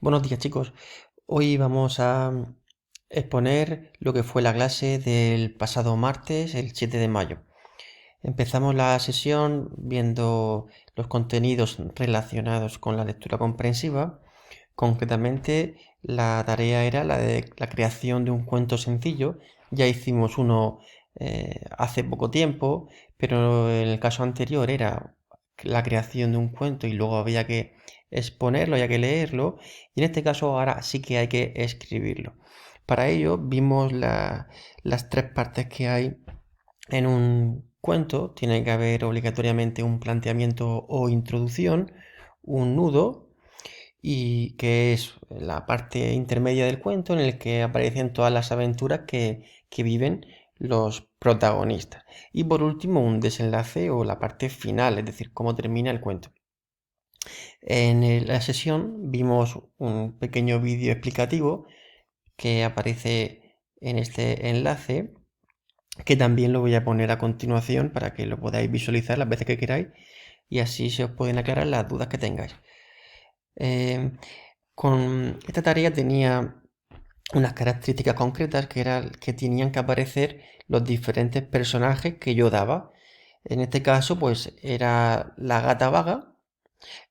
Buenos días, chicos. Hoy vamos a exponer lo que fue la clase del pasado martes, el 7 de mayo. Empezamos la sesión viendo los contenidos relacionados con la lectura comprensiva. Concretamente, la tarea era la de la creación de un cuento sencillo. Ya hicimos uno hace poco tiempo, pero en el caso anterior era la creación de un cuento y luego había que exponerlo, había que leerlo. Y en este caso ahora sí que hay que escribirlo. Para ello vimos las tres partes que hay en un cuento. Tiene que haber obligatoriamente un planteamiento o introducción, un nudo y que es la parte intermedia del cuento en el que aparecen todas las aventuras que viven los protagonistas. Y por último, un desenlace o la parte final, es decir, cómo termina el cuento. En la sesión vimos un pequeño vídeo explicativo que aparece en este enlace, que también lo voy a poner a continuación para que lo podáis visualizar las veces que queráis y así se os pueden aclarar las dudas que tengáis. Con esta tarea tenía unas características concretas que eran que tenían que aparecer los diferentes personajes que yo daba. En este caso, pues era la gata vaga,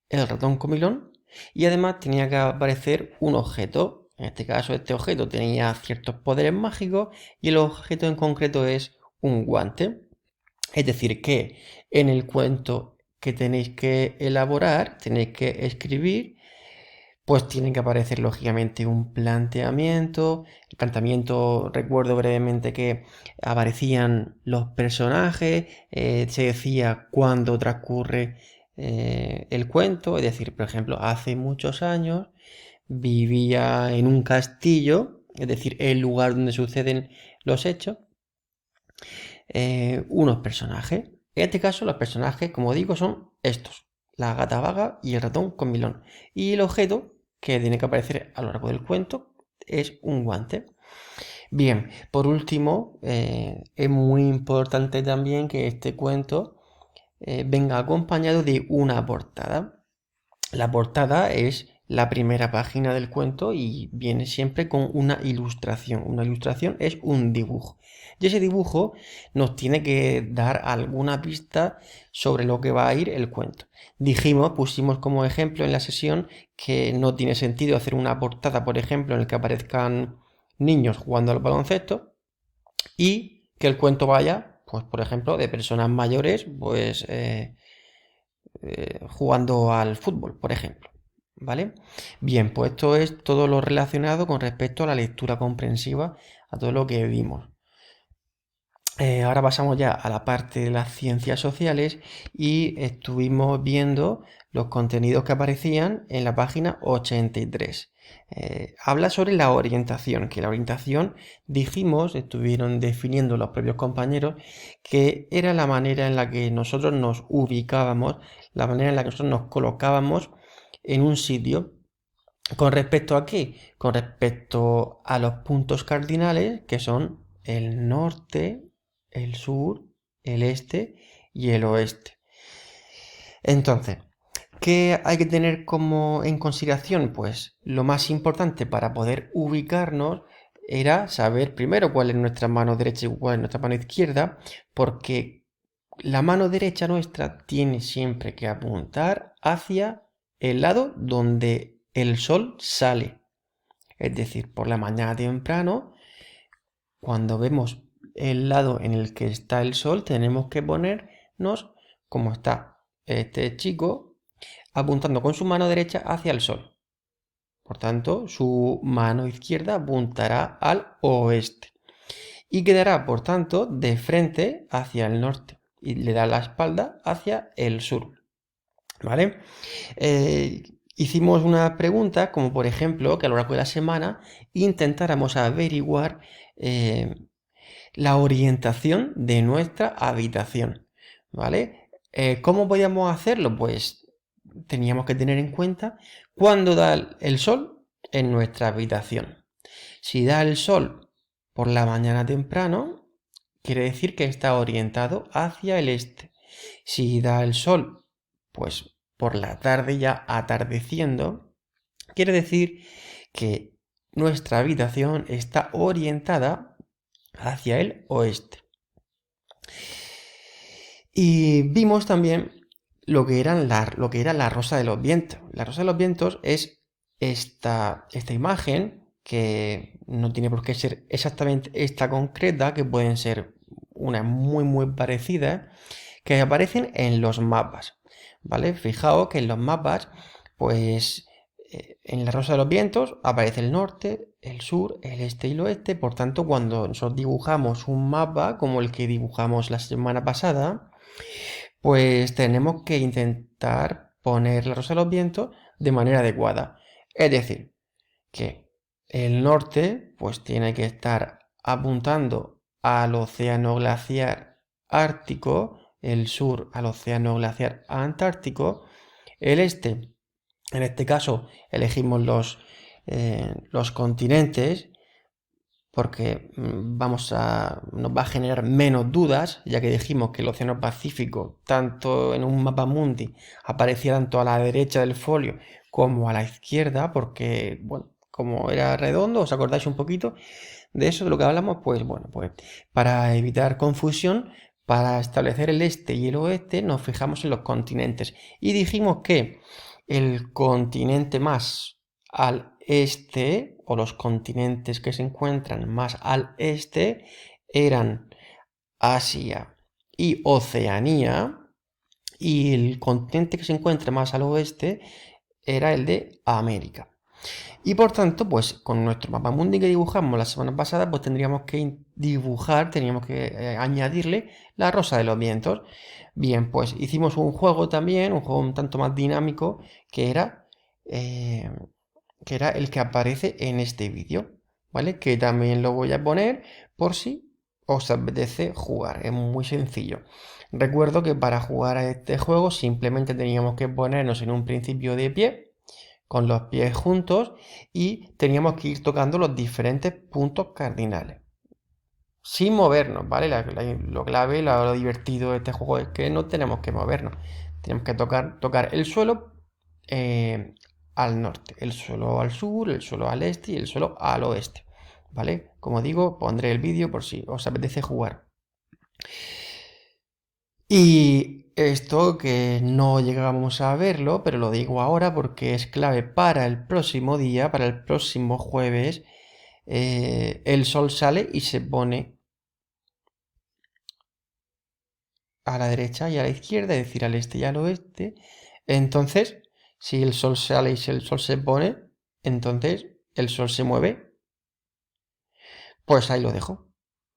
el ratón comilón y además tenía que aparecer un objeto. En este caso, este objeto tenía ciertos poderes mágicos y el objeto en concreto es un guante. Es decir, que en el cuento que tenéis que elaborar, tenéis que escribir, pues tiene que aparecer lógicamente un planteamiento. El planteamiento, recuerdo brevemente que aparecían los personajes, se decía cuándo transcurre el cuento, es decir, por ejemplo, hace muchos años vivía en un castillo, es decir, el lugar donde suceden los hechos, unos personajes. En este caso, los personajes, como digo, son estos: la gata vaga y el ratón comilón. Y el objeto que tiene que aparecer a lo largo del cuento es un guante. Bien, por último, es muy importante también que este cuento venga acompañado de una portada. La portada es la primera página del cuento y viene siempre con una ilustración. Una ilustración es un dibujo. Y ese dibujo nos tiene que dar alguna pista sobre lo que va a ir el cuento. Pusimos como ejemplo en la sesión que no tiene sentido hacer una portada, por ejemplo, en la que aparezcan niños jugando al baloncesto y que el cuento vaya, pues por ejemplo, de personas mayores, pues jugando al fútbol, por ejemplo. ¿Vale? Bien, pues esto es todo lo relacionado con respecto a la lectura comprensiva, a todo lo que vimos. Ahora pasamos ya a la parte de las ciencias sociales y estuvimos viendo los contenidos que aparecían en la página 83. Habla sobre la orientación, que la orientación, dijimos, estuvieron definiendo los propios compañeros, que era la manera en la que nosotros nos ubicábamos, la manera en la que nosotros nos colocábamos en un sitio. ¿Con respecto a qué? Con respecto a los puntos cardinales, que son el norte, el sur, el este y el oeste. Entonces, ¿qué hay que tener como en consideración? Pues lo más importante para poder ubicarnos era saber primero cuál es nuestra mano derecha y cuál es nuestra mano izquierda, porque la mano derecha nuestra tiene siempre que apuntar hacia el lado donde el sol sale. Es decir, por la mañana temprano, cuando vemos el lado en el que está el sol, tenemos que ponernos como está este chico, apuntando con su mano derecha hacia el sol. Por tanto, su mano izquierda apuntará al oeste y quedará, por tanto, de frente hacia el norte y le da la espalda hacia el sur. ¿Vale? Hicimos una pregunta, como por ejemplo, que a lo largo de la semana intentáramos averiguar eh, la orientación de nuestra habitación, ¿vale? ¿Cómo podíamos hacerlo? Pues teníamos que tener en cuenta cuándo da el sol en nuestra habitación. Si da el sol por la mañana temprano, quiere decir que está orientado hacia el este. Si da el sol, pues por la tarde ya atardeciendo, Quiere decir que nuestra habitación está orientada hacia el oeste. Y vimos también lo que era la rosa de los vientos. La rosa de los vientos es esta imagen, que no tiene por qué ser exactamente esta concreta, que pueden ser unas muy parecidas, que aparecen en los mapas, ¿vale? Fijaos que en los mapas, pues en la rosa de los vientos aparece el norte, el sur, el este y el oeste. Por tanto, cuando nosotros dibujamos un mapa como el que dibujamos la semana pasada, pues tenemos que intentar poner la rosa de los vientos de manera adecuada. Es decir, que el norte pues tiene que estar apuntando al océano glaciar ártico, el sur al océano glaciar antártico, el este, en este caso elegimos los continentes porque nos va a generar menos dudas, ya que dijimos que el Océano Pacífico, tanto en un mapa mundi, aparecía tanto a la derecha del folio como a la izquierda, porque, bueno, como era redondo, ¿os acordáis un poquito de eso, de lo que hablamos? Pues bueno, pues para evitar confusión, para establecer el este y el oeste, nos fijamos en los continentes y dijimos que el continente más al este, o los continentes que se encuentran más al este, eran Asia y Oceanía, y el continente que se encuentra más al oeste era el de América. Y por tanto, pues con nuestro mapa mundi que dibujamos la semana pasada, pues tendríamos que añadirle la rosa de los vientos. Bien, pues hicimos un juego también, un juego un tanto más dinámico, que era eh, el que aparece en este vídeo, ¿vale? Que también lo voy a poner por si os apetece jugar, es muy sencillo. Recuerdo que para jugar a este juego simplemente teníamos que ponernos en un principio de pie, con los pies juntos, y teníamos que ir tocando los diferentes puntos cardinales, sin movernos, ¿vale? Lo clave, lo divertido de este juego es que no tenemos que movernos, tenemos que tocar el suelo al norte, el suelo al sur, el suelo al este y el suelo al oeste, ¿vale? Como digo, pondré el vídeo por si os apetece jugar. Y esto que no llegamos a verlo, pero lo digo ahora porque es clave para el próximo día, para el próximo jueves. El sol sale y se pone a la derecha y a la izquierda, es decir, al este y al oeste. Entonces, si el sol sale y si el sol se pone, entonces el sol se mueve. Pues ahí lo dejo.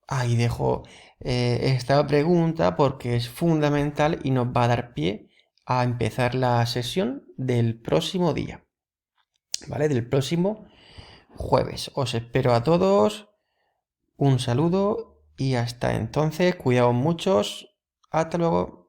Ahí dejo esta pregunta porque es fundamental y nos va a dar pie a empezar la sesión del próximo día, ¿vale? Del próximo jueves. Os espero a todos. Un saludo y hasta entonces, cuidaos muchos. Hasta luego.